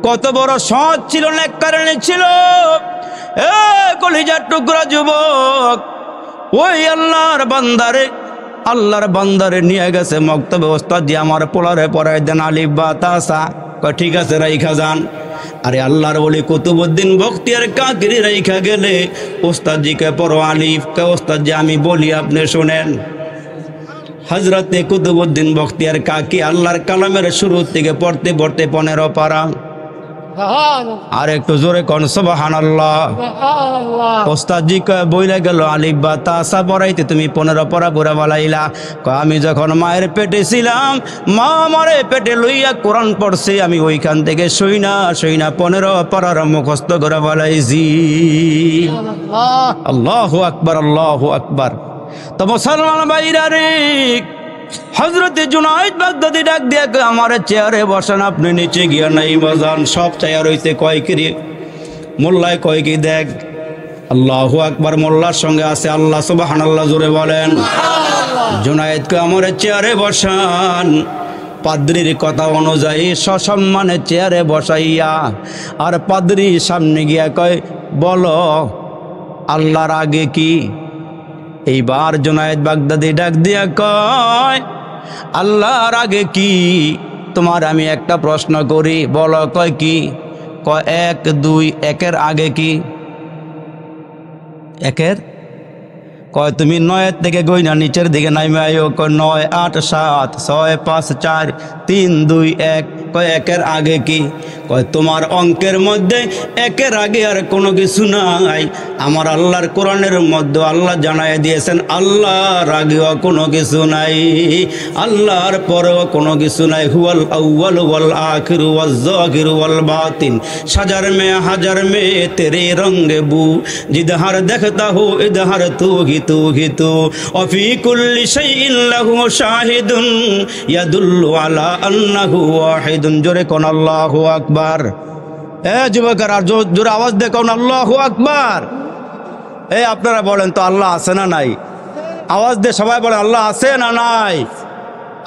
কত বড় সৎ ছিল, নেককারী ছিল। এ কলিজার টুকরা যুবক, ওই আল্লাহর বান্দারে নিয়ে গেছে মক্তবে, ওস্তাদ জি আমার পোলারে পড়াই দেন আলিফ বা তা সা। কয় ঠিক আছে রাইখা যান। আরে আল্লাহর ওলি কুতুবউদ্দিন বখতিয়ার কাকরি রাইখা গেলে ওস্তাদ জিকে পড়ো আলিফ। কয় ওস্তাদ জি আমি বলি আপনি শুনেন। হযরতে কুতুবউদ্দিন বখতিয়ার কাকি আল্লাহর কালামের শুরু থেকে পড়তে পড়তে 15 পারা। আর একটু জোরে কোন সুবহানাল্লাহ। ওস্তাদ জি কয় বইলা গেল আলিফ বা তা সা পড়াইতে তুমি 15 পারা পুরা বলাইলা। কয় আমি যখন মায়ের পেটে ছিলাম, মা আমারে পেটে লইয়া কোরআন পড়ছে, আমি ওইখান থেকে সইনা 15 পারার মুখস্থ করে বলাইছি। আল্লাহু আকবার, আল্লাহু আকবার। তো মুসলমান ভাইরা রে, হযরতে জুনায়েদ বাগদাদি ডাক দিয়া কয় আমার চেয়ারে বসেন, আপনি নিচে গিয়া নাই বাজান। সব চেয়ার হইতে কয় কি রে? মোল্লায় কয় কি দেখ। আল্লাহু আকবার। মোল্লার সঙ্গে আছে আল্লাহ সুবহানাল্লাহ, জোরে বলেন। জুনায়েদ কয় আমার চেয়ারে বসান। পাদ্রির কথা অনুযায়ী সসম্মানে চেয়ারে বসাইয়া আর পাদ্রি সামনে গিয়া কয় বলো আল্লাহর আগে কি? এইবার জুনায়েদ বাগদাদি ডাক দিয়া কয় আল্লাহর আগে কি? তোমার আমি একটা প্রশ্ন করি, বলো। কয় কি? কয় 1 2 1-এর আগে কি? 1-এর? কয় তুমি 9 থেকে গইনা নিচের দিকে নাইমে আইও। কয় 9 8 7 6 5 4 3 2 1। কয় 1-এর আগে কি? কয় তোমার অঙ্কের মধ্যে 1-এর আগে আর কোনো কিছু নাই। আমার আল্লাহর কোরআনের মধ্যে আল্লাহ জানায় দিয়েছেন আল্লাহর আগেও কোনো কিছু নাই, আল্লাহর পরেও কোনো কিছু নাই। হুয়াল আউয়াল ওয়াল আখির ওয়াজ যাহির ওয়াল বাতিন, সাজার মে হাজার মে তেরে রঙ্গে বু, জিদহার দেখতা হো ইদহার তু হি তু অফি কুল্লি শাইইন লাহু শাহিদুন ইয়াদুল্লু আলা আন্নাহু ওয়াহিদুন। জোরে কোন আল্লাহু আকবার। এ যুবকের আর জোরে আওয়াজ দিয়ে কোন আল্লাহু আকবার। এই আপনারা বলেন তো আল্লাহ আছে না নাই? আওয়াজ দিয়ে সবাই বলেন আল্লাহ আছে না নাই?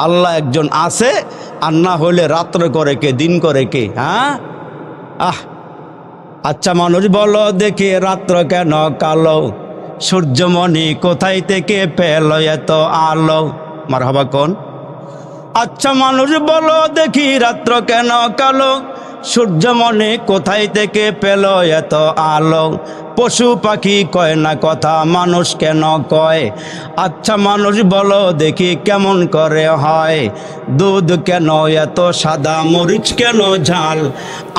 আল্লাহ একজন আছে, আর না হইলে রাত্র করে কে, দিন করে কে? হ্যাঁ আচ্ছা মানুষ বলো দেখি রাত্র কেন কালো, সূর্যমণি কোথায় থেকে পেল এত আলো? মারহাবা কোন? আচ্ছা মানুষ বলো দেখি রাত্র কেন কালো, সূর্যমণি কোথায় থেকে পেল এত আলো? পশু পাখি কয় না কথা, মানুষ কেন কয়? আচ্ছা মানুষ বলো দেখি কেমন করে হয়? দুধ কেন এত সাদা, মরিচ কেন ঝাল?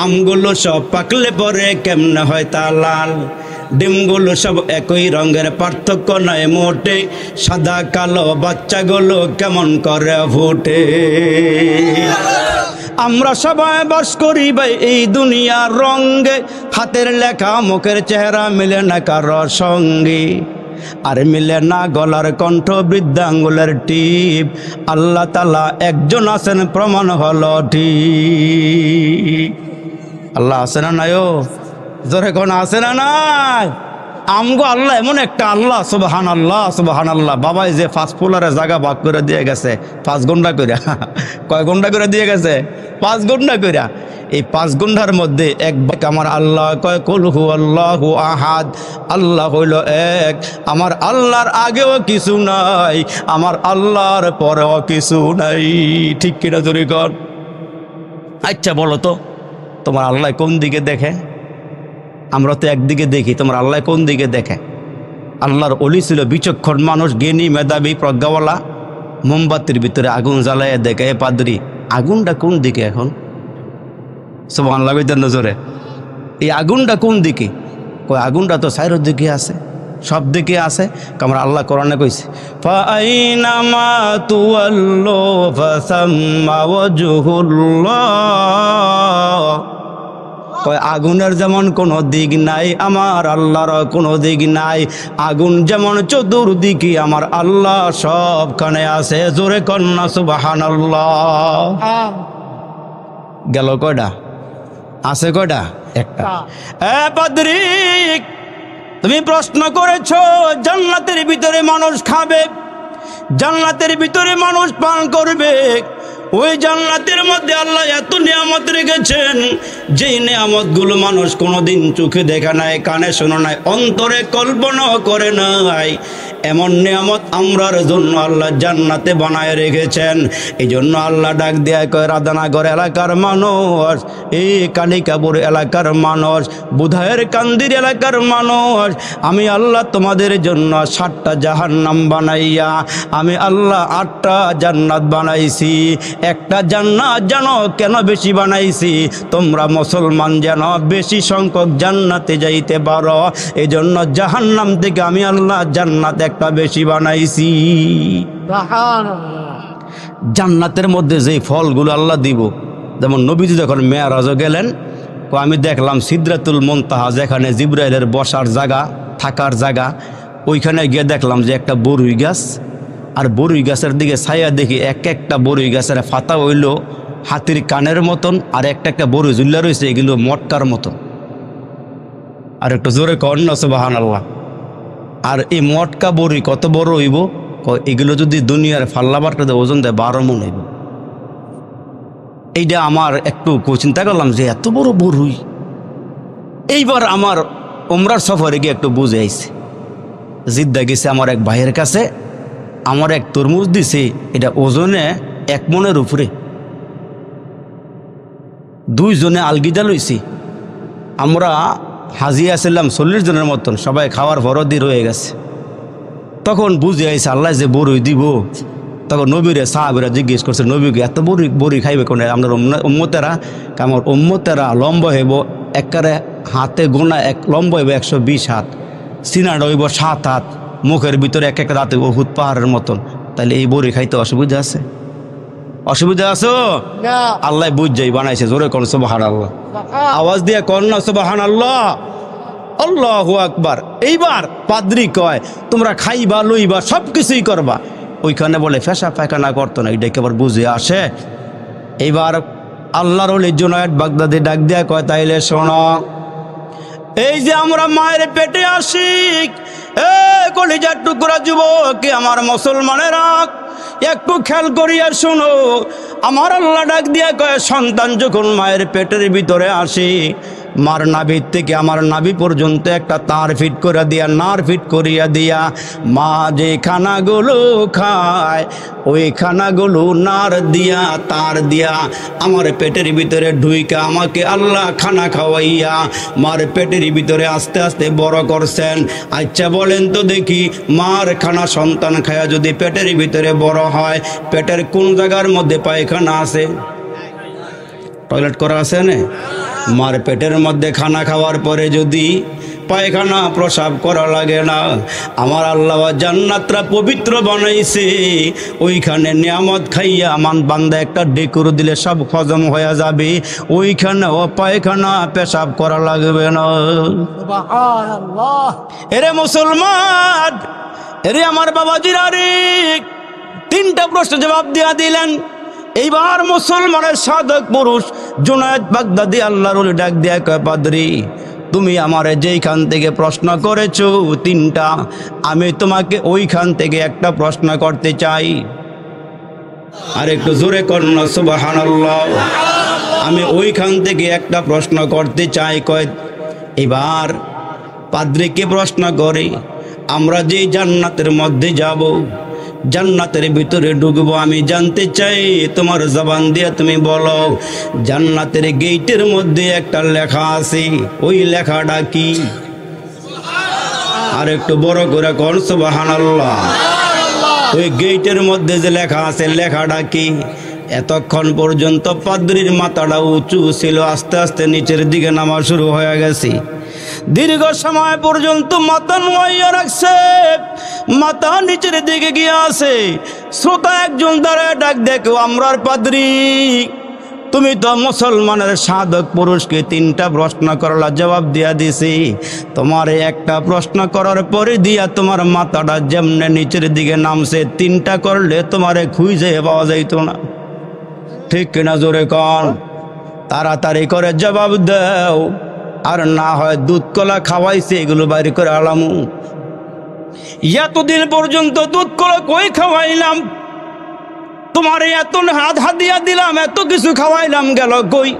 আমগুলো সব পাকলে পরে কেমনে হয় তা লাল? ডিমগুলো সব একই রঙের, পার্থক্য নয় মোটে, সাদা কালো বাচ্চাগুলো কেমন করে ফুটে? আমরা সবাই বাস করি ভাই এই দুনিয়ার রঙে, হাতের লেখা মুখের চেহারা মিলে না কারো সঙ্গে, আর মিলে না গলার কণ্ঠ বৃদ্ধাঙ্গুলের টিপ। আল্লাহ তাআলা একজন আছেন, প্রমাণ হলো ঠিক। আল্লাহ আছে না নাই? জোরে কোন আছে না নাই? আমগো আল্লাহ এমন একটা আল্লাহ, সুবহানাল্লাহ সুবহানাল্লাহ। বাবাই যে 5 ফুলারে জায়গা ভাগ করে দিয়ে গেছে 5 ঘন্টা করে। কয় ঘন্টা করে দিয়ে গেছে? 5 ঘন্টা করে। এই 5 ঘন্টার মধ্যে এক ভাগ আমার আল্লাহ কয় কুল হুয়াল্লাহু আহাদ, আল্লাহ হইল এক। আমার আল্লাহর আগেও কিছু নাই, আমার আল্লাহর পরেও কিছু নাই। ঠিক কিনা জোরে কর। আচ্ছা বলো তো তোমার আল্লাহ কোন দিকে দেখে? আমরা তো একদিকে দেখি, তোমার আল্লাহ কোন দিকে দেখে? আল্লাহর ওলি ছিল বিচক্ষণ মানুষ, জ্ঞানী, মেধাবী, প্রজ্ঞাওয়ালা। মোমবাতির ভিতরে আগুন জ্বালাইয়া দেখে, এ পাদ্রী আগুনটা কোন দিকে এখন? সুবহানাল্লাহ কইতেন নজরে। এই আগুনটা কোন দিকে? কই আগুনটা তো চাইর দিকে আছে, সব দিকে আছে। আমরা আল্লাহ কোরআনে কইছে ফাআইনামা তুওয়াল্লু ফাসাম্মা ওয়াজহুল্লাহ। কয় আগুনের যেমন কোনো দিক নাই, আমার আল্লাহর কোনো দিক নাই। আগুন যেমন চতুর্দিকে, আমার আল্লাহ সবখানে আছে। জোরে কন্যা সুবহানাল্লাহ। গেল কয়টা? আছে কয়টা? একটা। এ পাদ্রী তুমি প্রশ্ন করেছো জান্নাতের ভিতরে মানুষ খাবে, জান্নাতের ভিতরে মানুষ পান করবে। ওই জান্নাতের মধ্যে আল্লাহ এত নিয়ামত রেখেছেন, যেই নিয়ামতগুলো মানুষ কোনোদিন চোখে দেখা নাই, কানে শোনা নাই, অন্তরে কল্পনাও করে নাই। এমন নিয়ামত আমরার জন্য আল্লাহ জান্নাতে বানায় রেখেছেন। এই জন্য আল্লাহ ডাক দেয়া কয়, রাধানগর এলাকার মানুষ, এই কালিকাপুর এলাকার মানুষ, বুধায়ের কান্দির এলাকার মানুষ, আমি আল্লাহ তোমাদের জন্য 7টা জাহান্নাম বানাইয়া আমি আল্লাহ 8টা জান্নাত বানাইছি। একটা জান্নাত জানো কেন বেশি বানাইছি? তোমরা মুসলমান যেন বেশি সংখ্যক জান্নাতে যাইতে পারো, এই জন্য জাহান্নাম থেকে আমি আল্লাহ জান্নাত একটা বেশি বানাইছি। জান্নাতের মধ্যে যে ফলগুলো আল্লাহ দিব, যেমন নবীজি যখন মেরাজে গেলেন, আমি দেখলাম সিদরাতুল মুনতাহা, যেখানে জিবরাইলের বসার জায়গা, থাকার জায়গা, ওইখানে গিয়ে দেখলাম যে একটা বরুই গাছ, আর বরুই গাছের দিকে ছায়া দেখি একটা বরুই গাছের পাতা হইল হাতির কানের মতন, আর একটা বরুই ঝুল্লা রয়েছে এগুলো মটকার মতন। আর একটু জোরে কন না সুবহানাল্লাহ। আর এই মটকা বরুই কত বড় হইব? এগুলো যদি দুনিয়ার ফাল্লাবারটা ওজন দেয় 12 মণ হইব। এইটা আমার একটু চিন্তা করলাম যে এত বড় বরুই। এইবার আমার উমরার সফরে গিয়ে একটু বুঝে আইছে। জিদ্দা গেছে আমার এক ভাইয়ের কাছে, আমার এক তরমুজ দিছে, এটা ওজনে 1 মণের উপরে। 2 জনে আলগিদা লইছি। আমরা হাজি আসলাম 40 জনের মতন, সবাই খাওয়ার ফরদি রয়ে গেছে। তখন বুঝে আইছে আল্লাহ যে বরুই দিব। তখন নবীরে সাহাবীরা জিজ্ঞেস করছে, নবীকে এত বরুই খাইবে কোন? আপনার উম্মতেরা, আমার উম্মতেরা লম্বা হইব একেবারে হাতে গোনা, এক লম্বা হইব 120 হাত, সিনাটা হইব 7 হাত, মুখের ভিতরে এক একটা দাঁতে বহুত পাহাড়ের মতন। তাহলে এই বরুই খাইতে অসুবিধা আছে? অসুবিধা আছে? আল্লাহ বুঝ যাই বানাইছে। জোরে কোন সুবহানাল্লাহ, আওয়াজ দিয়ে কোন না সুবহানাল্লাহ, আল্লাহু আকবার। এইবার পাদ্রী কয় তোমরা খাইবা লইবা সব কিছুই করবা। ওইখানে বলে ফেসা পায়খানা করতো না, এটা একেবারে বুঝে আসে। এইবার আল্লাহর ওলি জুনায়েদ বাগদাদি ডাক দিয়া কয়, তাইলে শোনো, এই যে আমরা মায়ের পেটে আসি, এ কলিজার টুকরা যুবক, আমার মুসলমানেরা একটু খেয়াল করিয়া শোনো। আমার আল্লাহ ডাক দিয়া কয়, সন্তান যখন মায়ের পেটের ভিতরে আসে, মার নাভির থেকে আমার নাভি পর্যন্ত একটা তার ফিট করে দিয়া, নার ফিট করিয়া দিয়া, মা যে খানাগুলো খায় ওই খানাগুলো নার দিয়া তার দিয়া আমার পেটের ভিতরে ঢুইকা আমাকে আল্লাহ খানা খাওয়াইয়া মার পেটের ভিতরে আস্তে আস্তে বড় করছেন। আচ্ছা বলেন তো দেখি, মার খানা সন্তান খায়া যদি পেটের ভিতরে বড় হয়, পেটের কোন জায়গার মধ্যে পায়খানা আছে? টয়লেট করা আছে না? মার পেটের মধ্যে খানা খাওয়ার পরে যদি পায়খানা প্রসাব করা লাগে না, আমার আল্লাহ জান্নাতরা পবিত্র বানাইছে, ওইখানে নিয়ামত খাইয়া মান বান্দা একটা ডেকুর দিলে সব হজম হয়ে যাবে, ওইখানে ও পায়খানা পেশাব করা লাগবে না। সুবহানাল্লাহ। এরে মুসলমান, এরে আমার বাবাজিরা রে, 3টা প্রশ্ন জবাব দিয়া দিলেন। এইবার মুসলমানের সাধক পুরুষ জুনায়েদ বাগদাদি আল্লাহর ওলি ডাক দিয়া কয়, পাদ্রী তুমি আমারে যেইখান থেকে প্রশ্ন করেছো 3টা, আমি তোমাকে ওইখান থেকে একটা প্রশ্ন করতে চাই। আর একটু জোরে করুন না সুবহানাল্লাহ। আমি ওইখান থেকে একটা প্রশ্ন করতে চাই। কয় এবার পাদ্রীকে প্রশ্ন করে, আমরা যে জান্নাতের মধ্যে যাব, জান্নাতের ভিতরে ঢুকবো, আমি জানতে চাই তোমার জবান দিয়ে তুমি বলো, জান্নাতের গেটের মধ্যে একটা লেখা আছে, ওই লেখাটা কি? আর একটু বড় করে কোন সুবহানাল্লাহ। ওই গেটের মধ্যে যে লেখা আছে লেখাটা কি? এতক্ষণ পর্যন্ত পাদ্রীর মাথাটা উঁচু ছিল, আস্তে আস্তে নিচের দিকে নামা শুরু হয়ে গেছে। দীর্ঘ সময় পর্যন্ত মাথা নোয়াইয়া রাখছে, মাথা নিচের দিকে গিয়ে আছে। শ্রোতা একজন দাঁড়ায় ডাক দেখো, আমরার পাদ্রী তুমি তো মুসলমানের সাধক পুরুষকে 3টা প্রশ্ন করলা, জবাব দিয়া দিছি, তোমার একটা প্রশ্ন করার পরে দিয়া তোমার মাথাটা যেমনে নিচের দিকে নামছে, 3টা করলে তোমারে খুঁজে পাওয়া যাইত না। ঠিক কিনা জোরে কন? তাড়াতাড়ি করে জবাব দাও, আর না হয় দুধ কলা খাওয়াইছে এগুলো বাইরে করে আলামু। এতদিন পর্যন্ত দুধ কলা কই খাওয়াইলাম, তোমার এত হাত হাতিয়া দিলাম, এত কিছু খাওয়াইলাম, গেল কই?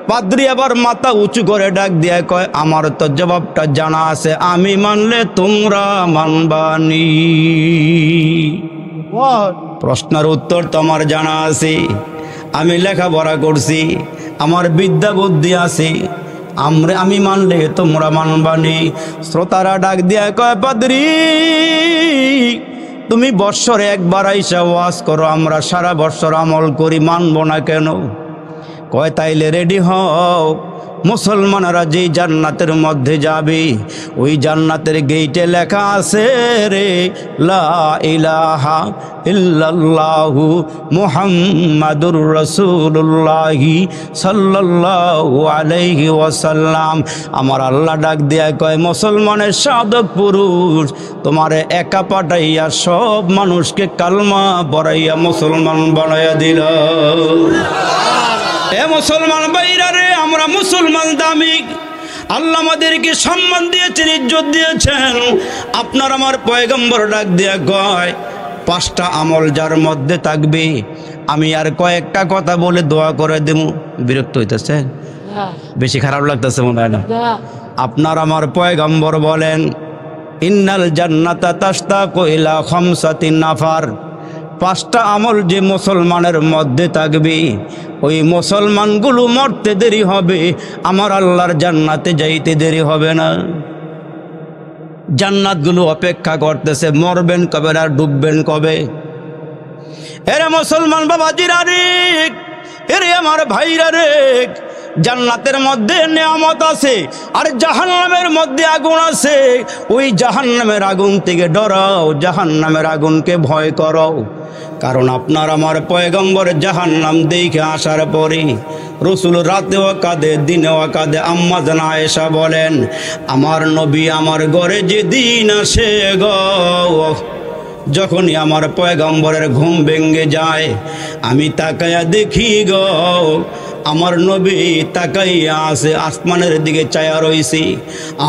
পাদ্রী আবার মাথা উঁচু করে ডাক দিয়ে কয়, আমার তো জবাবটা জানা আছে, আমি মানলে তোমরা মানবানি। প্রশ্নের উত্তর তোমার জানা আছে, আমি লেখাপড়া করছি, আমার বিদ্যা বুদ্ধি আছে, আমি মানলে তোমরা মানবানি। শ্রোতারা ডাক দিয়া কয়, পাদ্রী তুমি বৎসরে একবার আইসা ওয়াজ করো, আমরা সারা বৎসর আমল করি, মানব না কেন? কয় তাইলে রেডি হও, মুসলমানরা যেই জান্নাতের মধ্যে যাবে ওই জান্নাতের গেইটে লেখা আছে রে, লা ইলাহা ইল্লাল্লাহু মুহাম্মাদুর রাসূলুল্লাহি সাল্লাল্লাহু আলাইহি ওয়াসাল্লাম। আমার আল্লাহ ডাক দিয়া কয়, মুসলমানের সাধক পুরুষ তোমারে একা পাঠাইয়া সব মানুষকে কালমা পড়াইয়া মুসলমান বানাইয়া দিল। এ মুসলমান ভাইরা রে, আমরা মুসলমান দামি, আল্লাহ আমাদেরকে সম্মান দিয়েছেন, ইজ্জত দিয়েছেন। আপনার আমার পয়গম্বর ডাক দিয়া কয়, 5টা আমল যার মধ্যে থাকবে, আমি আর কয়েকটা কথা বলে দোয়া করে দেব। বিরক্ত হইতেছে? বেশি খারাপ লাগতেছে মনে হয় না? আপনার আমার পয়গম্বর বলেন, ইন্নাল জান্নাতা তাশতাকু ইলা খামসাতিন নাফার। 5টা আমল যে মুসলমানের মধ্যে থাকবে, ওই মুসলমানগুলো মরতে দেরি হবে, আমার আল্লাহর জান্নাতে যাইতে দেরি হবে না। জান্নাতগুলো অপেক্ষা করতেছে, মরবেন কবে আর ডুববেন কবে? এরে মুসলমান বাবাজিরা রে, এরে আমার ভাইরা রে, জান্নাতের মধ্যে নিয়ামত আছে আর জাহান্নামের মধ্যে আগুন আছে। ওই জাহান্নামের আগুন থেকে ডরাও, জাহান্নামের আগুনকে ভয় করো। কারণ আপনার আমার পয়গম্বর জাহান্নাম দেখে আসার পরে রসুল রাতেও কাঁদে, দিনেও কাঁদে। আম্মা জান আয়েশা বলেন, আমার নবী আমার ঘরে যেদিন আসে গো, যখনই আমার পয়গম্বরের ঘুম ভেঙে যায়, আমি তাকায়া দেখি গো, আমার নবী তাকাইয়া আছে, আসমানের দিকে চায়া রইছি,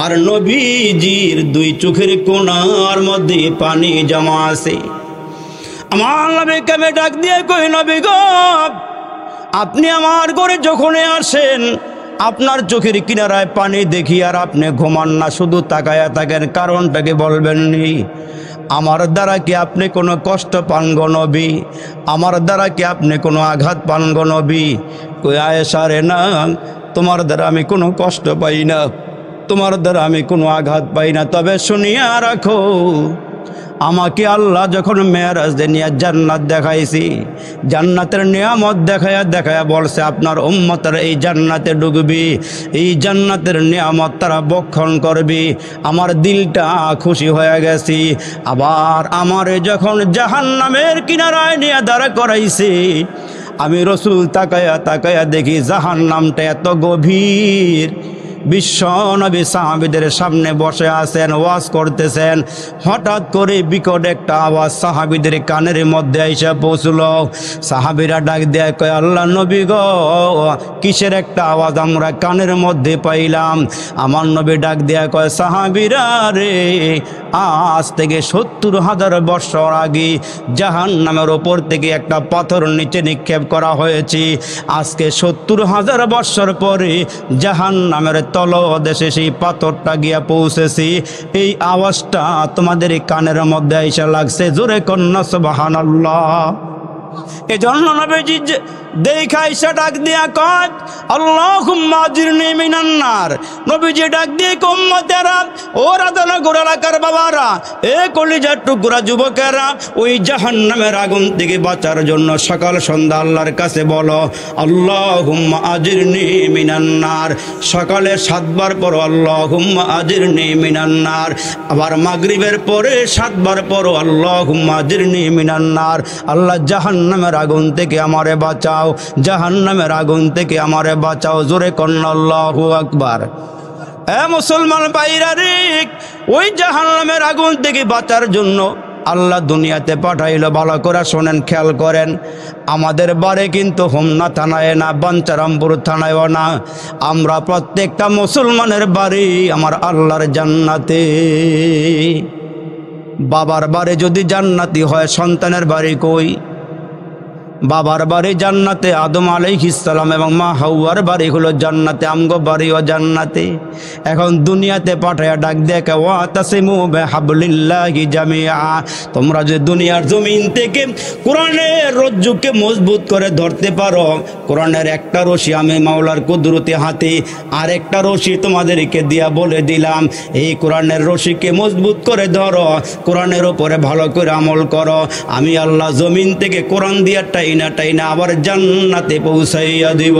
আর নবীজির 2 চোখের কোণার মধ্যে পানি জমা আছে। আমার নবীকে আমি ডাক দিয়ে কই, নবী গো, আপনি আমার ঘরে যখনই আসেন, আপনার চোখের কিনারায় পানি দেখি আর আপনি ঘুমান না, শুধু তাকায়া থাকেন, কারণটাকে বলবেন নি? আমার দ্বারা কি আপনি কোনো কষ্ট পান গো নবী? আমার দ্বারা কি আপনি কোনো আঘাত পান গো নবী? কই আয়েশা রে, না, তোমার দ্বারা আমি কোনো কষ্ট পাই না, তোমার দ্বারা আমি কোনো আঘাত পাই না। তবে শুনিয়া রাখো, আমাকে আল্লাহ যখন মেরাজে নিয়ে জান্নাত দেখাইছি, জান্নাতের নিয়ামত দেখায়া দেখায়া বলছে, আপনার উম্মতরা এই জান্নাতে ঢুকবি, এই জান্নাতের নিয়ামত তারা ভক্ষণ করবি। আমার দিলটা খুশি হয়ে গেছি। আবার আমারে যখন জাহান্নামের কিনারায় নিয়ে দাঁড়া করাইছে, আমি রসুল তাকায়া তাকায়া দেখি জাহান্নামটা এত গভীর। বিশ্ব নবী সাহাবীদের সামনে বসে আছেন, ওয়াজ করতেছেন। হঠাৎ করে বিকট একটা আওয়াজ সাহাবীদের কানের মধ্যে এসে পৌঁছলো। সাহাবীরা ডাক দেয়, কয় আল্লাহ নবী গো, কিসের একটা আওয়াজ আমরা কানের মধ্যে পাইলাম? আমার নবী ডাক দেয়, কয় সাহাবীরা রে, আজ থেকে 70,000 বছর আগে জাহান্নামের ওপর থেকে একটা পাথর নিচে নিক্ষেপ করা হয়েছে। আজকে 70,000 বছর পরে জাহান্নামের তলদেশে সেই পাথরটা গিয়া পৌঁছেছি। এই আওয়াজটা তোমাদের কানের মধ্যে এসে লাগছে, জোরে কন্যা সুবহানাল্লাহ। এজন্য নবীজি দেখা এসে ডাক দিয়া কয়, আল্লাহুম্মা আজিরনি মিনান নার। নবীজি ডাক দিয়ে উম্মতেরা, ও রাধানগর এলাকার বাবারা, এ কলিজার টুকরা যুবকেরা, ওই জাহান্নামের আগুন থেকে বাঁচার জন্য সকাল সন্ধ্যা আল্লাহর কাছে বলো, আল্লাহুম্মা আজিরনি মিনান নার। সকালে 7 বার পড়ো আল্লাহুম্মা আজিরনি মিনান নার। আবার মাগরিবের পরে 7 বার পড়ো আল্লাহুম্মা আজিরনি মিনান নার। আল্লাহ জাহান্নামের আগুন থেকে আমারে বাঁচাও, জাহান্নামের আগুন থেকে আমারে বাঁচাও। জোরে কন্না আল্লাহু আকবার। এ মুসলমান ভাইরা রে, ওই জাহান্নামের আগুন থেকে বাঁচার জন্য আল্লাহ দুনিয়াতে পাঠাইলো। ভালো করে শোনেন, খেয়াল করেন। আমাদের বাড়ি কিন্তু হোমনা থানায় না, বাঞ্চারামপুর থানায়ও না। আমরা প্রত্যেকটা মুসলমানের বাড়ি আমার আল্লাহর জান্নাতে। বাবার বাড়ি যদি জান্নাতি হয়, সন্তানের বাড়ি কই? বাবার বাড়ি জান্নাতে, আদম আলাইহিস সালাম এবং মা হাওয়ার বাড়ি হলো জান্নাতে, আমগো বাড়িও জান্নাতে। এখন দুনিয়াতে পাঠায়া ডাক দেখে ওয়াতাসিমু বিহাবলিল্লাহি জামিআ, তোমরা যে দুনিয়ার জমিন থেকে কোরআনের রজ্জুকে মজবুত করে ধরতে পারো, কোরআনের একটা রশি আমি মাওলার কুদরতি হাতে আর একটা রশি তোমাদেরকে দিয়া বলে দিলাম, এই কোরআনের রশিকে মজবুত করে ধরো, কোরআনের উপরে ভালো করে আমল করো, আমি আল্লাহ জমিন থেকে কোরআন দিয়া টাইনা আবার জান্নাতে পৌঁছাইয়া দিব।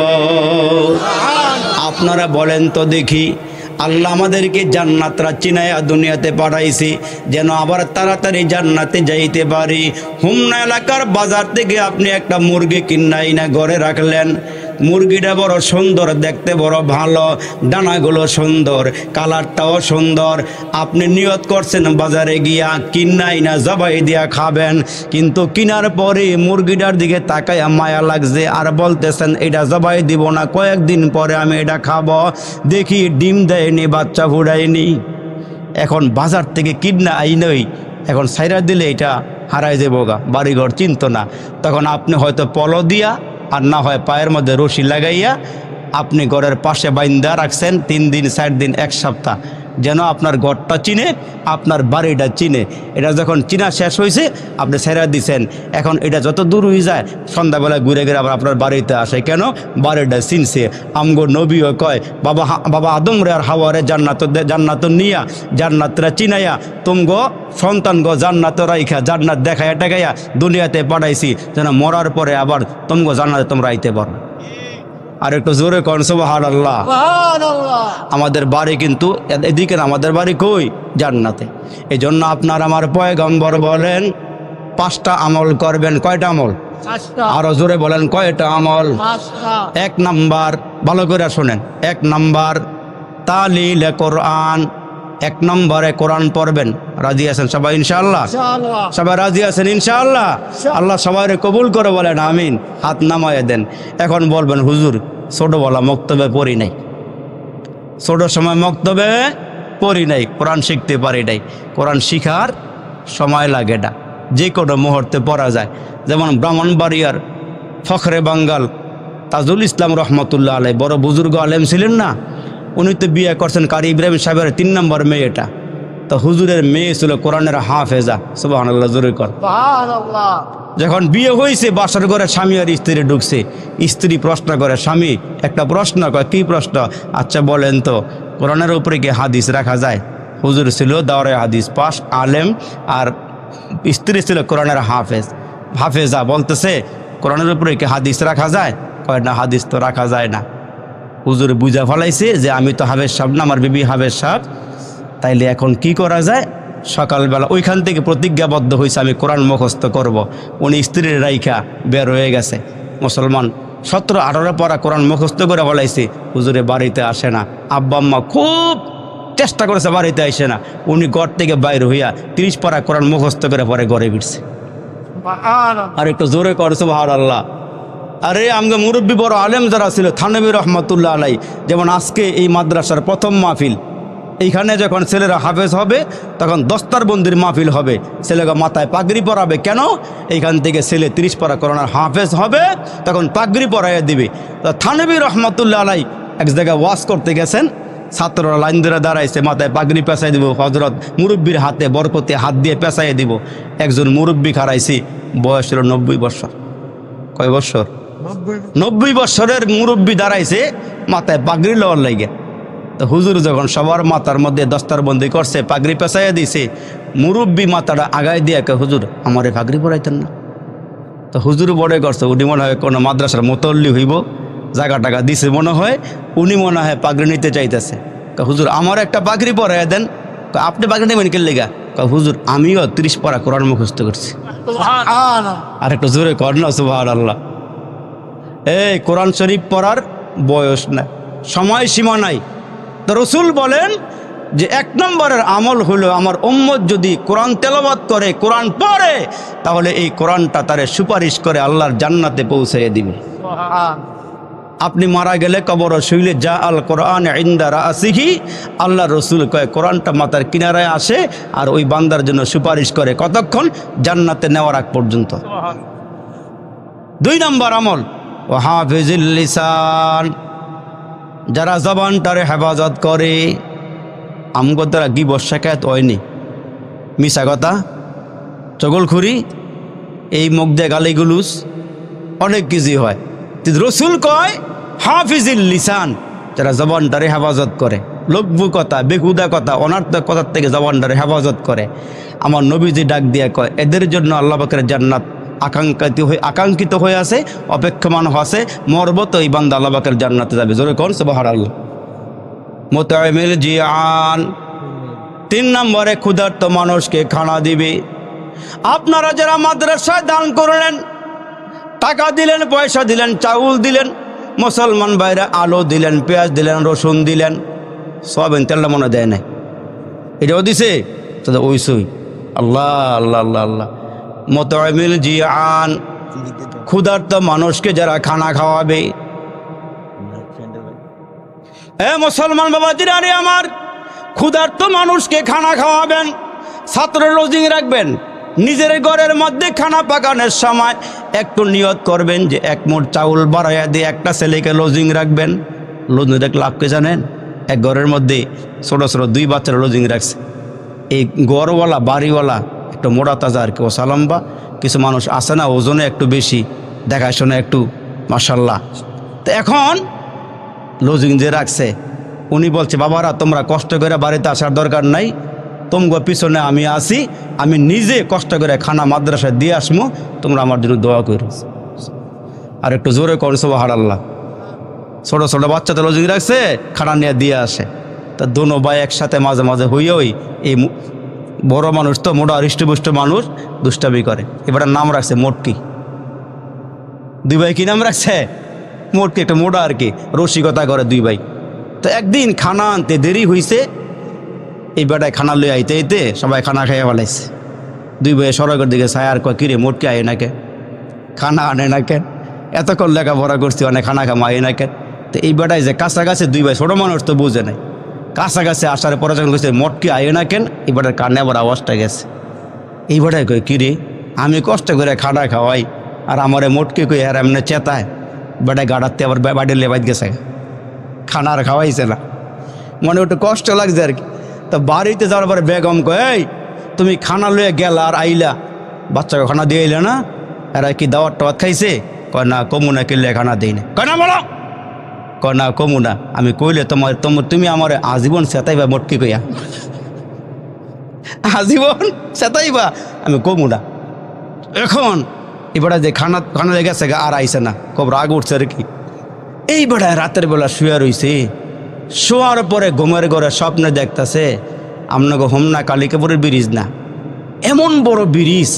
আপনারা বলেন তো দেখি, আল্লাহ আমাদেরকে জান্নাতরা চিনাইয়া দুনিয়াতে পাঠাইছি যেন আবার তাড়াতাড়ি জান্নাতে যাইতে পারি। হুমনা এলাকার বাজার থেকে আপনি একটা মুরগি কিনাই না ঘরে রাখলেন, মুরগিটা বড় সুন্দর, দেখতে বড় ভালো, ডানাগুলো সুন্দর, কালারটাও সুন্দর, আপনি নিয়ত করছেন বাজারে গিয়া কিনাই না জবাই দিয়া খাবেন, কিন্তু কিনার পরে মুরগিটার দিকে তাকাইয়া মায়া লাগছে আর বলতেছেন এটা জবাই দিব না, কয়েকদিন পরে আমি এটা খাবো, দেখি ডিম দেয়নি, বাচ্চা ফুটায়নি। এখন বাজার থেকে কিনা আইনই, এখন সাইরা দিলে এটা হারাই যাবো গা, বাড়িঘর চিনত না, তখন আপনি হয়তো পলো দিয়া আর না হয় পায়ের মধ্যে রশি লাগাইয়া আপনি ঘরের পাশে বাইন্দা রাখছেন 3 দিন 4 দিন 1 সপ্তাহ, যেন আপনার ঘরটা চিনে, আপনার বাড়িটা চিনে। এটা যখন চিনা শেষ হয়েছে আপনি ছেড়ে দিচ্ছেন, এখন এটা যত দূর হয়ে যায় সন্ধ্যাবেলায় ঘুরে ঘুরে আবার আপনার বাড়িতে আসে, কেন বাড়িটা চিনছে। আমগো নবীও কয় বাবা আদম রে আর হাওয়ারে জান্নাত নিয়া জান্নাতরা চিনাইয়া তুমগো সন্তান গো জান্নাত রাইখা জান্নাত দেখাইয়া টাকাইয়া দুনিয়াতে পাঠাইছি, যেন মরার পরে আবার তুমগো জান্নাতে তোমরা আইতে পারো। আর একটু জোরে করেন সুবহানাল্লাহ। আমাদের বাড়ি কিন্তু এদিকে, আমাদের বাড়ি কই? জান্নাতে। এই জন্য আপনার আমার পয়গম্বর বলেন 5টা আমল করবেন। কয়টা আমল? আরো জোরে বলেন, কয়টা আমল? 1 নাম্বার, ভালো করে শোনেন, 1 নাম্বার তালিল কোরআন। 1 নম্বরে কোরআন পড়বেন। রাজি আছেন সবাই ইনশাআল্লাহ? সবাই রাজি আছেন ইনশাআল্লাহ? আল্লাহ সবাই কবুল করে বলেন আমিন। হাত নামায় দেন। এখন বলবেন হুজুর ছোটবেলা মক্তবে পড়ি নাই, ছোট সময় মক্তবে পড়ি নাই, কোরআন শিখতে পারি নাই। কোরআন শিখার সময় লাগে না, যে কোনো মুহূর্তে পড়া যায়। যেমন ব্রাহ্মণবাড়িয়ার ফখরে বাঙ্গাল তাজুল ইসলাম রহমতুল্লাহ আলাই বড় বুজুর্গ আলেম ছিলেন না, উনি তো বিয়ে করছেন কারি ইব্রাহিম সাহেবের 3 নম্বর মেয়েটা। তো হুজুরের মেয়ে ছিল কোরআনের হাফেজা। সুবহানাল্লাহ, জোরে কর সুবহানাল্লাহ। যখন বিয়ে হয়েছে বাসার ঘরে স্বামী আর স্ত্রী ঢুকছে, স্ত্রী প্রশ্ন করে, স্বামী একটা প্রশ্ন কয়, কি প্রশ্ন? আচ্ছা বলেন তো কোরআনের উপরে কি হাদিস রাখা যায়? হুজুর ছিল দাওরে হাদিস পাশ আলেম, আর স্ত্রী ছিল কোরআনের হাফেজা। বলতেছে কোরআনের উপরে কি হাদিস রাখা যায়? কয় না, হাদিস তো রাখা যায় না। হুজুর বুঝা ফেলাইছে যে আমি তো হাফেজ সাহেব না, আমার বিবি হাফেজ সাহেব, তাইলে এখন কি করা যায়? সকালবেলা ওইখান থেকে প্রতিজ্ঞাবদ্ধ হয়েছে আমি কোরআন মুখস্থ করব। উনি স্ত্রীর রাইখা বের হয়ে গেছে। মুসলমান 17-18 পড়া কোরআন মুখস্থ করে ফেলাইছে। হুজুরে বাড়িতে আসে না, আব্বা আম্মা খুব চেষ্টা করেছে, বাড়িতে আসে না। উনি ঘর থেকে বাইর হইয়া 30 পড়া কোরআন মুখস্থ করে পরে ঘরে ফিরছে। আর একটু জোরে করে সুবহানাল্লাহ। আরে আমগো মুরব্বী বড় আলেম যারা ছিল থানবী রহমতুল্লাহ আলাই, যেমন আজকে এই মাদ্রাসার প্রথম মাহফিল, এইখানে যখন ছেলেরা হাফেজ হবে তখন দস্তারবন্দির মাহফিল হবে, ছেলেরা মাথায় পাগড়ি পরাবে। কেন? এইখান থেকে ছেলে 30 পারা কোরআনের হাফেজ হবে, তখন পাগড়ি পরাইয়া দিবে। তো থানবী রহমতুল্লাহ আলাই এক জায়গায় ওয়াজ করতে গেছেন, ছাত্ররা লাইন ধরে দাঁড়াইছে, মাথায় পাগড়ি পেঁচাই দিব, হজরত মুরব্বীর হাতে বরকতে হাত দিয়ে পেঁচাইয়ে দিব। একজন মুরব্বী খারাইছি, বয়স ছিল 90 বছর। কয় বছর? 90 বছরের মুরব্বী দাঁড়াইছে মাথায় পাগড়ি লওয়ার লাগে। তো হুজুর যখন সবার মাথার মধ্যে দস্তারবন্দি করছে, পাগড়ি পেঁচাইয়া দিছে, মুরব্বী মাথাটা আগায় দিয়ে হুজুর আমারে পাগড়ি পরাইতেন না। তো হুজুর বড়ে করছে, উনি মনে হয় কোনো মাদ্রাসার মোতল্লি হইব, জায়গা টাকা দিছে মনে হয়, উনি মনে হয় পাগড়ি নিতে চাইতেছে। হুজুর আমার একটা পাগড়ি পরাইয়া দেন। আপনি পাগড়ি নেবেন কে লেগা? হুজুর আমিও 30 পারা কোরআন মুখস্থ করছি। আর একটু জোরে কর না সুবহানাল্লাহ। এই কোরআন শরীফ পড়ার বয়স না, সময় সীমা নাই। তো রসুল বলেন যে 1 নম্বরের আমল হলো আমার উম্মত যদি কোরআন তেলাওয়াত করে, কোরআন পড়ে, তাহলে এই কোরআনটা তারে সুপারিশ করে আল্লাহর জান্নাতে পৌঁছাইয়ে দিবে। আপনি মারা গেলে কবর শুইলে যা আল কোরআন ইনদা রাসিহি, আল্লাহ রসুল কয় কোরআনটা মাথার কিনারায় আসে আর ওই বান্দার জন্য সুপারিশ করে। কতক্ষণ? জান্নাতে নেওয়ার আগ পর্যন্ত। 2 নম্বর আমল ও হাফিজুল লিসান, যারা জবানটারে হেফাজত করে। আমগো দ্বারা গিবত শিকায়ত হয়নি, মিছা কথা, চগলখুরি, এই মুখ দিয়ে গালিগুলুস, অনেক কিছু হয়। কিন্তু রসুল কয় হাফিজুল লিসান, যারা জবানটারে হেফাজত করে, লঘু কথা, বেহুদা কথা, অনার্থক কথার থেকে জবানটারে হেফাজত করে। আমার নবীজি ডাক দিয়ে কয় এদের জন্য আল্লাহ পাকের জান্নাত আকাঙ্ক্ষিত হয়ে আছে, অপেক্ষমান আছে, মরব তো এই বান্দা আল্লাহ পাকের জান্নাতে যাবে। জোরে কোন সুবহানাল্লাহ। মুতাইমিল জিয়ান, 3 নম্বরে ক্ষুধার্ত মানুষকে খানা দিবে। আপনারা যারা মাদ্রাসায় দান করলেন, টাকা দিলেন, পয়সা দিলেন, চাউল দিলেন, মুসলমান ভাইরা আলু দিলেন, পেঁয়াজ দিলেন, রসুন দিলেন, সয়াবিন তেলটা মনে দেয় নাই, এটাও দিছে, তাদের ওইসই। আল্লাহ আল্লাহ আল্লাহ আল্লাহ। মুতাইমিল জিয়ান, ক্ষুধার্ত মানুষকে যারা খানা খাওয়াবে। মুসলমান বাবাজিরা আরে আমার, ক্ষুধার্ত মানুষকে খানা খাওয়াবেন, ছাত্র লজিং রাখবেন। নিজের ঘরের মধ্যে খানা পাকানোর সময় একটু নিয়ত করবেন যে 1 মুঠ চাউল বাড়াইয়া দিয়ে একটা ছেলেকে লজিং রাখবেন। লজিং রাখলে আপনি জানেন, এক ঘরের মধ্যে ছোট ছোট 2 বাচ্চারা লজিং রাখছে। এই ঘরওয়ালা বাড়িওয়ালা একটু মোড়া তাজা আর কি, ও সালাম্বা, কিছু মানুষ আছে না ওজনে একটু বেশি, দেখাশোনা একটু মাশাল্লাহ। তো এখন লজিং যে রাখছে, উনি বলছে বাবারা তোমরা কষ্ট করে বাড়িতে আসার দরকার নাই, তোমরা পিছনে আমি আসি, আমি নিজে কষ্ট করে খানা মাদ্রাসায় দিয়ে আসবো, তোমরা আমার জন্য দোয়া করো। আর একটু জোরে করো সুবহানাল্লাহ। ছোট ছোট বাচ্চা তো লজিং রাখছে, খানা নিয়ে দিয়ে আসে। তা দোনো ভাই একসাথে মাঝে মাঝে হইয়াই, এই বড় মানুষ তো মোটা হৃষ্টপুষ্ট মানুষ, দুষ্টামি করে। এবার নাম রাখছে মোটকি। 2 ভাই কি নাম রাখছে? মোটকি, একটা মোটা আর কি, রসিকতা করে 2 ভাই। তো একদিন খানা আনতে দেরি হয়েছে, এই বেটায় খানা লই আইতে আইতে সবাই খানা খাইয়া ফেলাইছে। 2 ভাই সড়কের দিকে ছায় আর কয় কিরে মোটকি আয় না কেন, খানা আনে না কেন, এতক্ষণ লেখাপড়া করছি অনেক খানা খামা আয় না কেন। তো এই বেটায় যে কাছাকাছি 2 ভাই, ছোটো মানুষ তো বুঝে নাই, কাছাকাছি আসার পরে যখন কইছে মোটকি আয় না কেন, এই বেটার কানে আবার আওয়াজটা গেছে। এই বেটায় কয় কিরে আমি কষ্ট করে খানা খাওয়াই আর আমারে মোটকি কই আর এমনি চেতায়। বেটায় গাড়াতে আবার বাড়ির লেবাইত গেছে, খানা আর খাওয়াইছে না, মনে একটু কষ্ট লাগছে আর কি। তো বাড়িতে যাওয়ার পরে বেগম কয় এই তুমি খানা লইয়া গেলা আর আইলা, বাচ্চাকে খানা দিয়ে আইলা না, এরা কি দাওয়াত টাওয়াত খাইছে? কয় না, কমুনা কিনলে খানা দিই না। কয় না বলো, কয় না কমুনা, আমি কইলে তুমি আমার আজীবন চেতাইবা মোটকি কইয়া, আজীবন চেতাইবা, আমি কমুনা। এখন এবারে যে খানা লেগে গেছে আর আইসে না, খুব রাগ উঠছে আর কি। এই বেড়ায় রাতের বেলা শুয়ে রইছে, শোয়ার পরে ঘুমের ঘরে স্বপ্নে দেখতেছে আপনাকে হোমনা কালিকাপুরের ব্রিজ না, এমন বড় ব্রিজ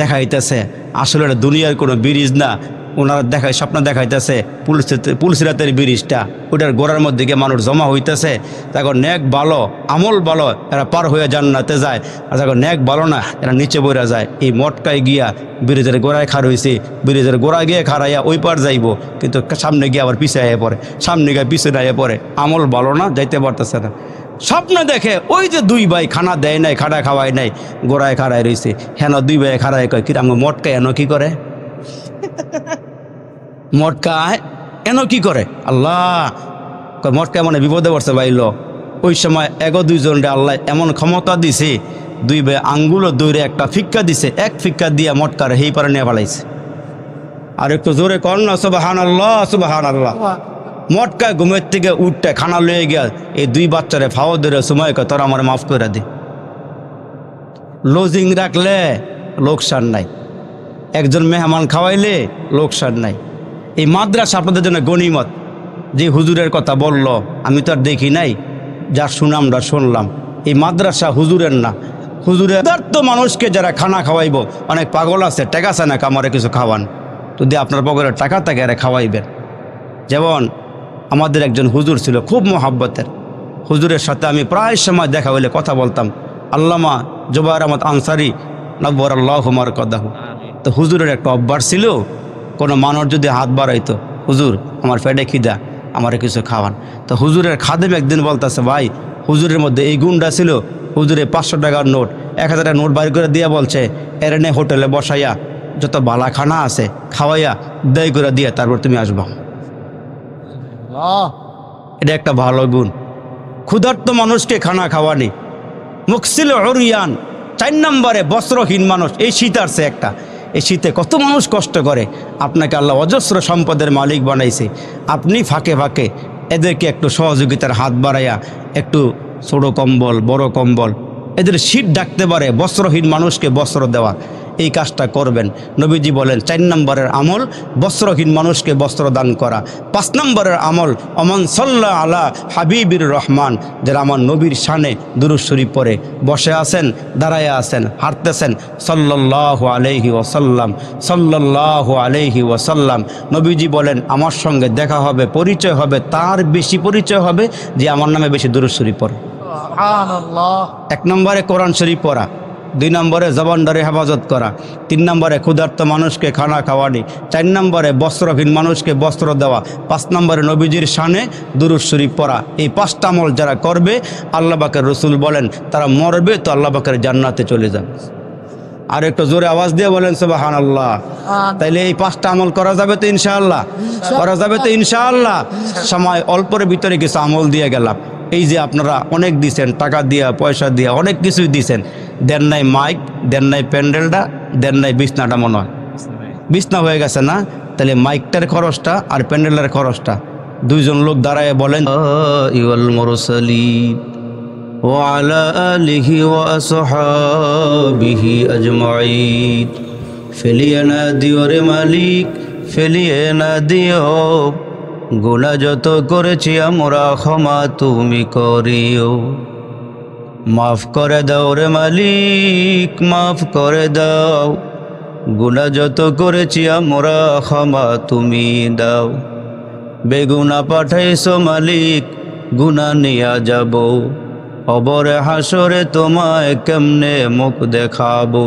দেখাইতেছে, আসলে এটা দুনিয়ার কোনো ব্রিজ না। ওনারা স্বপ্ন দেখাইতেছে পুলসিরাতের ব্রিজটা, ওটার গোড়ার মধ্যে গিয়ে মানুষ জমা হইতেছে। তখন নেক ভালো আমল ভালো এরা পার হয়ে জান্নাতে যায়, আর যখন নেক ভালো না এরা নিচে বইরা যায়। এই মটকায় গিয়া ব্রিজের গোড়ায় খাড় হয়েছে, ব্রিজের গোড়া গিয়ে খাড়াইয়া ওই পার যাইব, কিন্তু সামনে গিয়ে আবার পিছিয়ে আইয়া পড়ে, সামনে গিয়ে পিছনে আইয়া পড়ে, আমল ভালো না, যাইতে পারতেছে না। স্বপ্ন দেখে ওই যে 2 ভাই খানা দেয় নাই, খাড়া খাওয়াই নাই, গোড়ায় খাড়ায় রয়েছে। হেন 2 ভাই খাড়ায় কয় কিরাম মটকায় এন কি করে, মটকায় এন কি করে? আল্লাহ মটকা মানে বিপদে পড়ছে বাইল। ওই সময় 1-2 জনরে আল্লাহ এমন ক্ষমতা দিছে, 2 ভাই আঙ্গুলো দৌড়ে একটা ফিক্কা দিছে, এক ফিক্কা দিয়া মটকার হেই পারে নিয়ে পালাইছে। আর একটু জোরে কর না সুবহানাল্লাহ সুবহানাল্লাহ। মটকা ঘুমের থেকে উঠতে খানা লয়ে গিয়া এই 2 বাচ্চারে ফাও ধরে সময় কয় তোরা আমার মাফ করে দে। লজিং রাখলে লোকসান নাই, একজন মেহমান খাওয়াইলে লোকসান নাই। এই মাদ্রাসা আপনাদের জন্য গনিমত। যে হুজুরের কথা বলল আমি তো আর দেখি নাই, যার সুনামটা শুনলাম, এই মাদ্রাসা হুজুরের না, হুজুরের তো মানুষকে যারা খানা খাওয়াইব। অনেক পাগল আছে, টাকা আছে না কামারে কিছু খাওয়ান, যদি আপনার পকেটে টাকা থাকে এরা খাওয়াইবেন। যেমন আমাদের একজন হুজুর ছিল খুব মহাব্বতের, হুজুরের সাথে আমি প্রায় সময় দেখা হইলে কথা বলতাম। আল্লামা জুবায়ের আহমদ আনসারী নব্বরাল্লাহু মারকাদাহু। তো হুজুরের একটা অভ্যাস ছিল, কোনো মানুষ যদি হাত বাড়াইতো, হুজুর আমার পেটে খিদা, আমারে কিছু খাওয়ান। তো হুজুরের খাদেম একদিন বলতেছে ভাই হুজুরের মধ্যে এই গুণটা ছিল, হুজুরে 500 টাকার নোট 1000 টাকার নোট বাইর করে দিয়ে বলছে এর নে হোটেলে বসাইয়া যত বালা খানা আছে খাওয়াইয়া দেয় করে দিয়া তারপর তুমি আসবা। এটা একটা ভালো গুণ। ক্ষুধার্ত মানুষকে খানা খাওয়ানি। মুকসিল উরিয়ান, 4 নম্বরে বস্ত্রহীন মানুষ। এই শীত আসছে একটা, এই শীতে কত মানুষ কষ্ট করে। আপনাকে আল্লাহ অজস্র সম্পদের মালিক বানাইছে, আপনি ফাঁকে ফাঁকে এদেরকে একটু সহযোগিতার হাত বাড়াইয়া একটু ছোট কম্বল, বড় কম্বল, এদের শীত ডাকতে পারে বস্ত্রহীন মানুষকে বস্ত্র দেওয়া, এই কাজটা করবেন। নবীজি বলেন 4 নম্বরের আমল বস্ত্রহীন মানুষকে বস্ত্র দান করা। 5 নম্বরের আমল অমান সাল্লা আলা হাবিবির রহমান, যারা আমার নবীর শানে দুরূদ শরীফ পড়ে, বসে আছেন, দাঁড়ায় আছেন, হাঁটতেছেন, সাল্লাল্লাহু আলাইহি ওয়াসাল্লাম, সাল্লাল্লাহু আলাইহি ওয়াসাল্লাম। নবীজি বলেন আমার সঙ্গে দেখা হবে, পরিচয় হবে, তার বেশি পরিচয় হবে যে আমার নামে বেশি দুরূদ শরীফ পড়ে। সুবহানাল্লাহ। 1 নম্বরে কোরআন শরীফ পড়া, 2 নম্বরে জবানদারি হেফাজত করা, 3 নম্বরে ক্ষুধার্ত মানুষকে খানা খাওয়ানি, 4 নম্বরে বস্ত্রহীন মানুষকে বস্ত্র দেওয়া, 5 নম্বরে নবীজির শানে দুরূদ শরীফ পড়া। এই 5টা আমল যারা করবে আল্লাহ পাকের রসুল বলেন তারা মরবে তো আল্লাহ পাকের জান্নাতে চলে যাবে। আর একটু জোরে আওয়াজ দিয়ে বলেন সুবহানাল্লাহ। তাইলে এই 5টা আমল করা যাবে তো ইনশাআল্লাহ, করা যাবে তো ইনশাআল্লাহ। সময় অল্পের ভিতরে কিছু আমল দিয়ে গেলাম। এই যে আপনারা অনেক দিছেন, টাকা দিয়া পয়সা দিয়া অনেক কিছুই দিছেন, দেন নাই মাইক, দেন নাই প্যান্ডেলটা, দেন নাই বিছনাটা, মনে হয় বিছনা হয়ে গেছে না? তাহলে মাইকটার খরচটা আর প্যান্ডেলের খরচটা 2 জন লোক দাঁড়ায় বলেন ইউল মুরসালিন ওয়া আলা আলিহি ওয়া আসহাবিহি আজমাইন, ফেলিয়ে না দিও রে মালিক, ফেলিয়ে না দিও, গুনাহ যত করেছি আমরা ক্ষমা তুমি করিও, মাফ করে দাও রে মালিক, মাফ করে দাও, গুনাহ যত করেছি আমরা ক্ষমা তুমি দাও, বেগুনা পাঠাইছো মালিক, গুনাহ নিয়া যাব, কবরে হাসরে তোমায় কেমনে মুখ দেখাবো,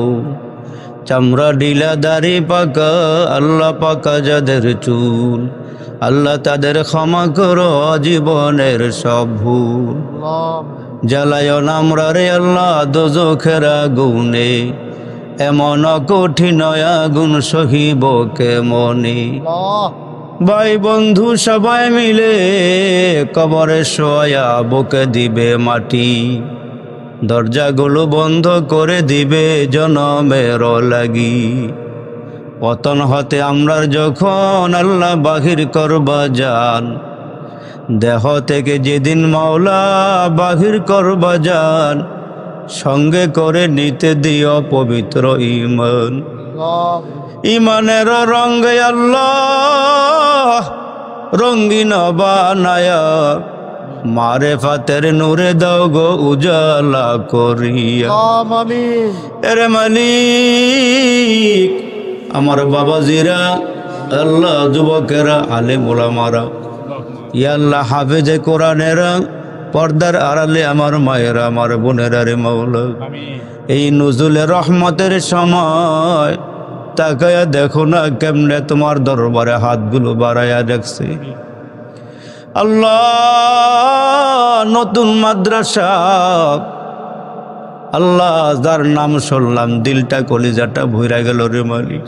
চামড়া ঢিলা দাড়ি পাকা, আল্লাহ পাকা যাদের চুল, আল্লাহ তাদের ক্ষমা করো জীবনের সব ভুল, জ্বালায় আমরা রে আল্লাহ দোজখের আগুনে, এমন কঠিন আগুন সহিব কেমনে, ভাই বন্ধু সবাই মিলে কবরে শোয়া বুকে দিবে মাটি, দরজাগুলো বন্ধ করে দিবে জনমের লাগি, পতন হতে আমরা যখন আল্লাহ বাহির করবা জান, দেহ থেকে যেদিন মাওলা বাহির করবা জান, সঙ্গে করে নিতে দিও পবিত্র ঈমান, ঈমানের রঙে আল্লাহ রঙিন বানায়া, মারেফাতের নূরে দাও গো উজালা করিয়া, এরে মালিক আমার বাবাজিরা, আল্লাহ যুবকেরা, আলেম ওলামারা, ইয়া আল্লাহ হাফেজে কোরআনেরা, পর্দার আড়ালে আমার মায়েরা, আমার বোনেরা রে মাওলা, এই নুজুলে রহমতের সময় তাকায়া দেখো না কেমনে তোমার দরবারে হাতগুলো বাড়াইয়া দেখছে। আল্লাহ নতুন মাদ্রাসা, আল্লাহ যার নাম শুনলাম দিলটা কলিজাটা ভইরা গেল রে মালিক,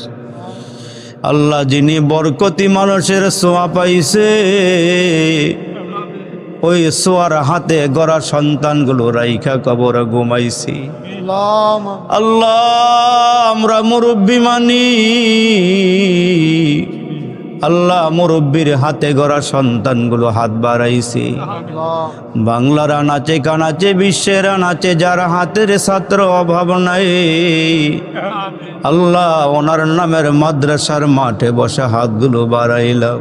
আল্লাহ যিনি বরকতি মানুষের ছোঁয়া পাইছে, ওই ছোঁয়ার হাতে গড়া সন্তানগুলো রাইখা কবরে ঘুমাইছি। আল্লাহ আমরা মুরব্বী মানি, আল্লাহ মুরব্বীর হাতে গড়া সন্তানগুলো হাত বাড়াইছি, বাংলার আনাচে কানাচে বিশ্বের আনাচে যার হাতের ছাত্র অভাব নাই, আল্লাহ ওনার নামের মাদ্রাসার মাঠে বসে হাতগুলো বাড়াইলাম।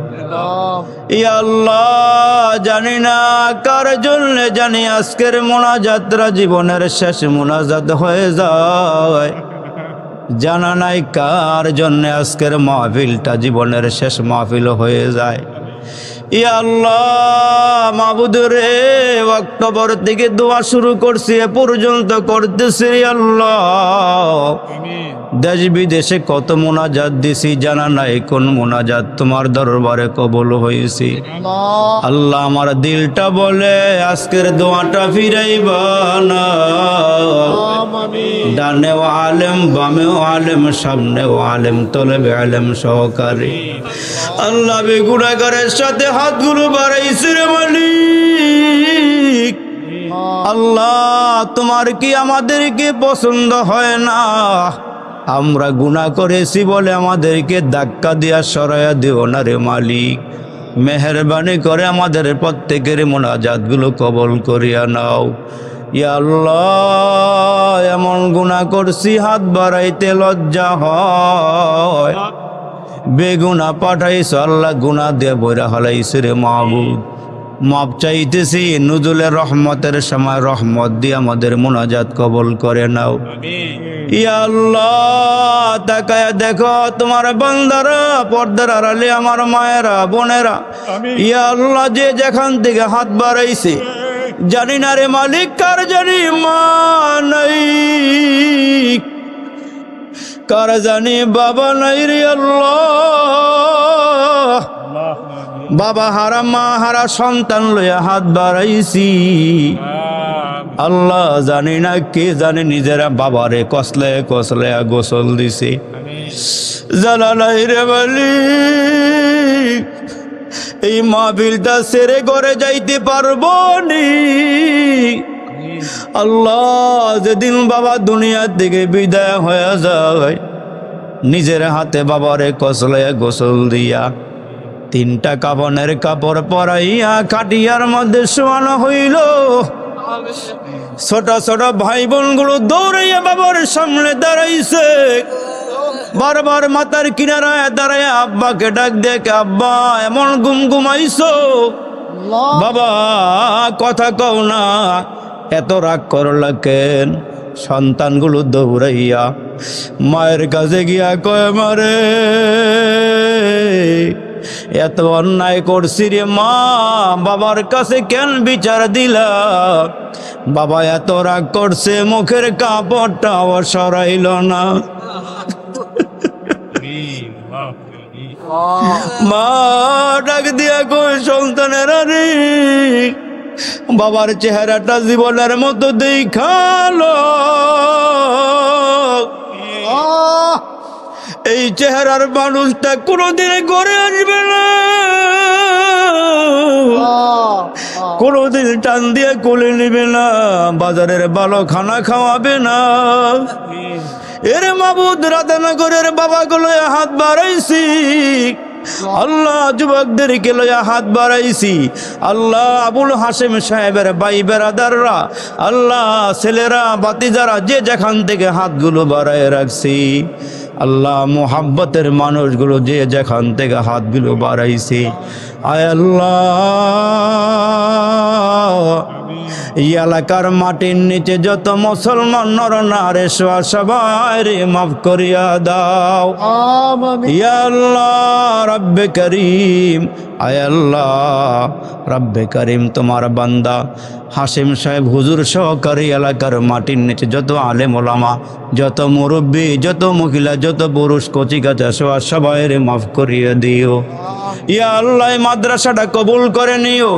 ইয়া আল্লাহ জানি না কার জন্য জানি আজকের মোনাজাতরা জীবনের শেষ মোনাজাত হয়ে যায়, জানা নাই কার জন্য আজকের মাহফিলটা জীবনের শেষ মাহফিল হয়ে যায়। ইয়া আল্লাহ মাবুদ রে, অক্টোবর থেকে দোয়া শুরু করছি এ পর্যন্ত করতেছি আল্লাহ। দেশ বিদেশে কত মোনাজাত দিছি, জানা নাই কোন মোনাজাত তোমার দরবারে কবুল হয়েছে। আল্লাহ আমার দিলটা বলে আজকের দোয়াটা ফিরাইবা না। ডানেও আলেম, বামেও আলেম, সামনেও আলেম, তলেবে আলেম সহকারী। আল্লাহ বেগুনাগারের সাথে হাতগুলো বাড়াইছে রে মালিক। আল্লাহ তোমার কি আমাদেরকে পছন্দ হয় না? আমরা গুনাহ করেছি বলে আমাদেরকে ধাক্কা দিয়া সরাইয়া দিও না রে মালিক। মেহেরবানি করে আমাদের প্রত্যেকের মোনাজাতগুলো কবুল করিয়া নাও। ইয়া আল্লাহ এমন গুনাহ করছি হাত বাড়াইতে লজ্জা হয়। বেগুনা পাঠাইছ আল্লাহ, গুনাহ দিয়ে বইরা হলাইছে রে মাহবুব। মাপ চাইতেছি, নুজুলের রহমতের সময় রহমত দিয়ে আমাদের মোনাজাত কবুল করে নাও। ইয়া আল্লাহ তাকায়া দেখো তোমার বান্দারা, পর্দার আড়ালে আমার মায়েরা বোনেরা, ইয়া আল্লাহ যে যেখান থেকে হাত বাড়াইছে, জানি না রে মালিক কার জানি মা নাই, কার জানি বাবা নাই রে আল্লাহ। বাবা হারা মা হারা সন্তান লইয়া হাত বাড়াইছি আল্লাহ, জানি না কে জানে নিজেরা বাবারে কসলে কসলে গোসল দিছে। জানা নাই রে মালিক এই মাহফিলটা সেরে ঘরে যাইতে পারবো নি আল্লাহ। যেদিন বাবা দুনিয়া থেকে বিদায় হয়ে যায়, নিজের হাতে বাবারে কসলে গোসল দিয়া তিনটা কাফনের কাপড় পরাইয়া খাটিয়ার মধ্যে শোয়ানো হইল। ছোট ছোট ভাই বোন গুলো দৌড়াইয়া বাবার সামনে দাঁড়াইছে, বারবার মাথার কিনারায় দাঁড়ায় আব্বাকে ডাক দেখে, আব্বা এমন ঘুমাইছো, বাবা কথা কও না, এত রাগ করলা কেন? সন্তানগুলো দৌড়াইয়া মায়ের কাছে গিয়া কয়, মারে এত অন্যায় করছি রে মা, বাবার কাছে কেন বিচার দিলা? বাবা এত রাগ করছে, মুখের কাপড়টাও সরাইল না। মা ডাক দিয়া কই, সন্তানেরা রে, বাবার চেহারাটা জীবনের মতো দেখালো, এই চেহারার মানুষটা কোনোদিন ঘরে আসবে না, কোনোদিন টান দিয়ে কোলে নিবে না, বাজারের ভালো খানা খাওয়াবে না। এর মাবুদ রাধানগরের বাবাগুলো হাত বাড়াইছি আল্লাহ, যুবকদেরকে লইয়া হাত বাড়াইছি আল্লাহ, আবুল হাসেম সাহেবের ভাই বেরাদাররা আল্লাহ, ছেলেরা বাতিজারা যে যেখান থেকে হাতগুলো বাড়ায় রাখছি আল্লাহ, মোহাব্বতের মানুষগুলো যে যেখান থেকে হাতগুলো বাড়াইছি, আয় আল্লাহ এই এলাকার মাটির নিচে যত মুসলমান নর নারী সবাই রে মাফ করিয়া দাও। ইয়া আল্লাহ রব্বে করিম, আয় আল্লাহ রব্বে করিম, তোমার বান্দা হাসিম সাহেব হুজুর সহকারী এলাকার মাটির নিচে যত আলেম ওলামা, যত মুরব্বী, যত মহিলা, যত পুরুষ, কচি কাঁচা সবাই রে মাফ করিয়া দিও। ইয়া আল্লাহ মাদ্রাসাটা কবুল করে নিও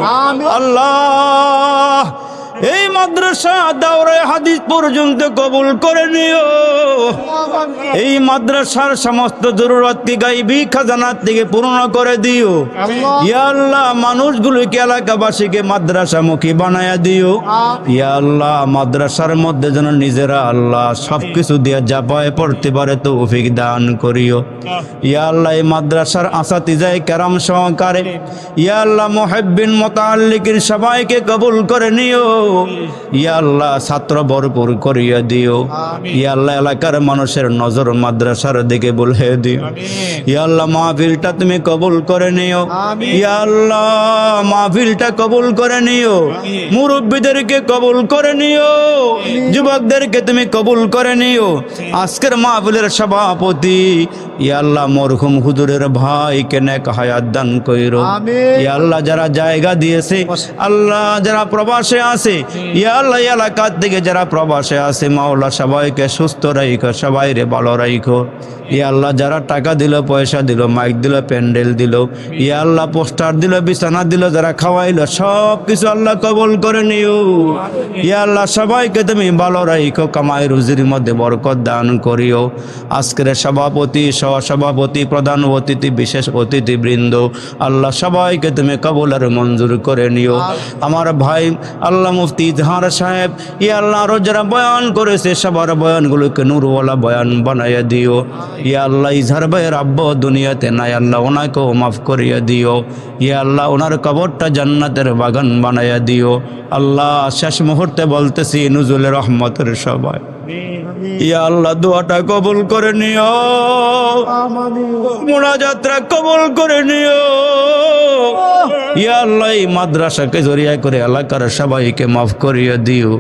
আল্লাহ, এই মাদ্রাসা দাওরায়ে হাদিস পর্যন্ত কবুল করে নিও। এই মাদ্রাসার সমস্ত জরুরতকে গায়বী খাজানার থেকে পূর্ণ করে দিও। ইয়া আল্লাহ মানুষগুলোকে, এলাকাবাসীকে মাদ্রাসামুখী বানায়া দিও। ইয়া আল্লাহ মাদ্রাসার মধ্যে যেন নিজেরা আল্লাহ সবকিছু দিয়ে জাপায় পড়তে পারে তৌফিক দান করিও। ইয়া আল্লাহ এই মাদ্রাসার আসাতিজায়ে কেরাম সহকারে ইয়া আল্লাহ মুহিব্বিন মুতাআল্লিকিন সবাইকে কবুল করে নিও। ইয়া আল্লাহ ছাত্র ভরপুর করিয়া দিও। ইয়া আল্লাহ এলাকার মানুষের নজর মাদ্রাসার দিকে বুলিয়ে দিও। ইয়া আল্লাহ মাহফিলটা তুমি কবুল করে নিও। ইয়া আল্লাহ মাহফিলটা কবুল করে নিও। মুরব্বীদেরকে কবুল করে নিও, যুবকদেরকে তুমি কবুল করে নিও। আজকের মাহফিলের সভাপতি ইয়া আল্লাহ মরহুম হুজুরের ভাইকে নেক হায়াত দান কইরো ইয়া আল্লাহ যারা জায়গা দিয়েছে আল্লাহ যারা প্রবাসে আছে ইয়া আল্লাহ এলাকার দিকে যারা প্রবাসে আছে মাওলা সবাইকে সুস্থ রাখো সবাইরে ভালো রাখো ইয়া আল্লাহ যারা টাকা দিল পয়সা দিল মাইক দিল প্যান্ডেল দিল ইয়া আল্লাহ পোস্টার দিল বিছানা দিল যারা খাওয়াইলো সব কিছু আল্লাহ কবুল করে নিও ইয়া আল্লাহ সবাইকে তুমি ভালো রাখো কামাই রুজির মধ্যে বরকত দান করিও আজকের সভাপতি সহসভাপতি প্রধান অতিথি বিশেষ অতিথিবৃন্দ আল্লাহ সবাইকে তুমি কবুল আর মঞ্জুর করে নিও আমার ভাই আল্লাহ মুফতি ইজহার সাহেব ইয়া আল্লাহ আরো যারা বয়ান করেছে সবার বয়ানগুলোকে নূরওয়ালা বয়ান বানাইয়া দিও ইয়া আল্লাহ ইজহার ভাইয়ের আব্বা দুনিয়াতে নাই আল্লাহ ওনাকেও মাফ করিয়া দিও ইয়া আল্লাহ ওনার কবরটা জান্নাতের বাগান বানাইয়া দিও আল্লাহ শেষ মুহূর্তে বলতেছি নুজুলে রহমতের সবাই ইয়া আল্লাহ দোয়াটা কবুল করে নিও মুনাজাতটা কবুল করে নিও ইয়া আল্লাহ এই মাদ্রাসাকে জড়িয়ে করে এলাকার সবাইকে মাফ করিয়ে দিও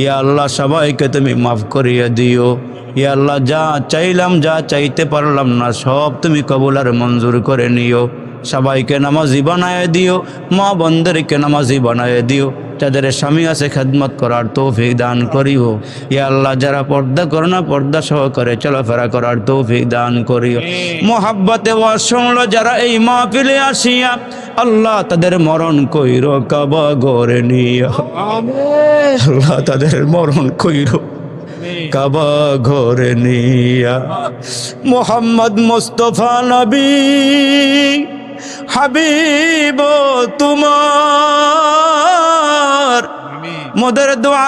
ইয়া আল্লাহ সবাইকে তুমি মাফ করিয়ে দিও ইয়া আল্লাহ যা চাইলাম যা চাইতে পারলাম না সব তুমি কবুল আর মঞ্জুর করে নিও সবাইকে নামাজি বানায় দিও মা বোনদেরকে নামাজি বানায় দিও যাদের স্বামী আছে খেদমত করার তৌফিক দান করিও ইয়া আল্লাহ যারা পর্দা করে না পর্দা সহকারে চলাফেরা করার তৌফিক দান করিও মোহাব্বতে ওয়াসল যারা এই মাহফিলে আসিয়া আল্লাহ তাদের মরণ কইরো কাবা ঘরে নিয়া আল্লাহ তাদের মরণ কইরো কাবা ঘরে নিয়া মোহাম্মদ মুস্তাফা নবী হাবিব তোমার মোদের দোয়া